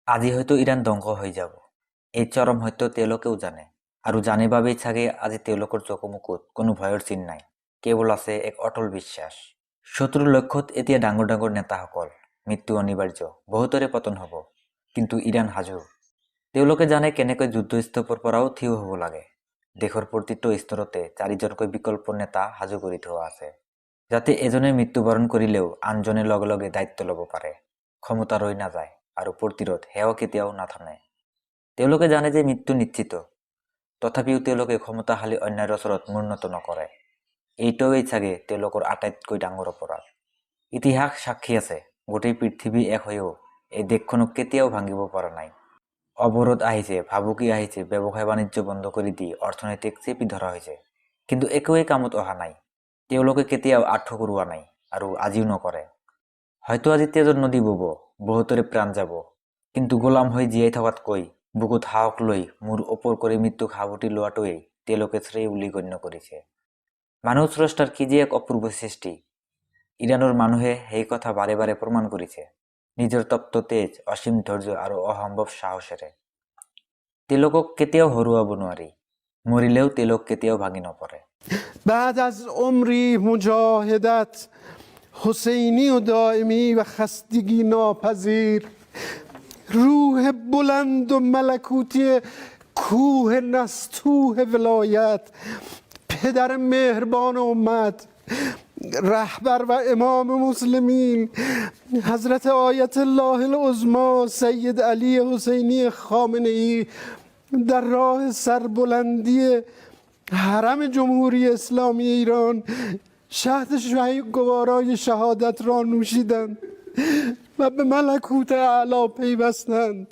আজি হয়তো ইৰাণ ধ্বংস হৈ যাব। এই চৰম সত্য তেওঁলোকেও জানে আৰু জানে বাবেই চাগে আজি তেওঁলোকৰ চকুমুখত কোনো ভয়ৰ চিন নাই, কেৱল আছে এক অটল বিশ্বাস। শত্ৰুৰ লক্ষ্যত এতিয়া ডাঙৰ ডাঙৰ নেতাসকল, মৃত্যু অনিবাৰ্য, বহুতৰে পতন হ'ব, কিন্তু ইৰাণ সাজু। তেওঁলোকে জানে কেনেকৈ যুদ্ধস্তূপৰ পৰাও থিয় হ'ব লাগে। দেশৰ প্ৰতিটো স্তৰতে চাৰিজনকৈ বিকল্প নেতা সাজু কৰি থোৱা আছে, যাতে এজনে মৃত্যুবৰণ কৰিলেও আনজনে লগে লগে দায়িত্ব ল'ব পাৰে। ক্ষমতা ৰৈ নাযায় আৰু প্ৰতিৰোধ সেয়াও কেতিয়াও নাথানে। তেওঁলোকে জানে যে মৃত্যু নিশ্চিত, তথাপিও তেওঁলোকে ক্ষমতাশালী অন্যায়ৰ ওচৰত মূৰ্ণত নকৰে। এইটোৱেই চাগে তেওঁলোকৰ আটাইতকৈ ডাঙৰ অপৰাধ। ইতিহাস সাক্ষী আছে, গোটেই পৃথিৱী এক হৈও এই দেশখনক কেতিয়াও ভাঙিব পৰা নাই। অৱৰোধ আহিছে, ভাবুকি আহিছে, ব্যৱসায় বাণিজ্য বন্ধ কৰি দি অৰ্থনৈতিক চেপি ধৰা হৈছে, কিন্তু একোৱেই কামত অহা নাই। তেওঁলোকে কেতিয়াও আঁঠুকৰোৱা নাই আৰু আজিও নকৰে। হয়তো আজি তেজৰ নদী বব, বহুতৰে প্ৰাণ যাব, কিন্তু গোলাম হৈ জীয়াই থকাতকৈ বুকুত সাহস লৈ মূৰ ওপৰ কৰি মৃত্যুক সাৱটি লোৱাটোৱেই তেওঁলোকে শ্ৰেয় বুলি গণ্য কৰিছে। মানুহ স্ৰষ্টাৰ কি যে এক অপূৰ্ব সৃষ্টি, ইৰাণৰ মানুহে সেই কথা বাৰে বাৰে প্ৰমাণ কৰিছে, নিজৰ তপ্ত তেজ, অসীম ধৈৰ্য আৰু অসম্ভৱ সাহসেৰে। তেওঁলোকক কেতিয়াও হৰুৱাব নোৱাৰি, মৰিলেও তেওঁলোক কেতিয়াও ভাঙি নপৰে। بعد از عمری مجاهدت حسینی و دائمی و خستگی ناپذیر، روح بلند و ملکوتی کوه نستوه ولایت، پدر مهربان امت، رهبر و امام مسلمین، حضرت آیت الله العظما سید علی حسینی خامنه ای در راه سربلندی حرم جمهوری اسلامی ایران شهد گوارای شهادت را نوشیدند و به ملکوت اعلی پیوستند.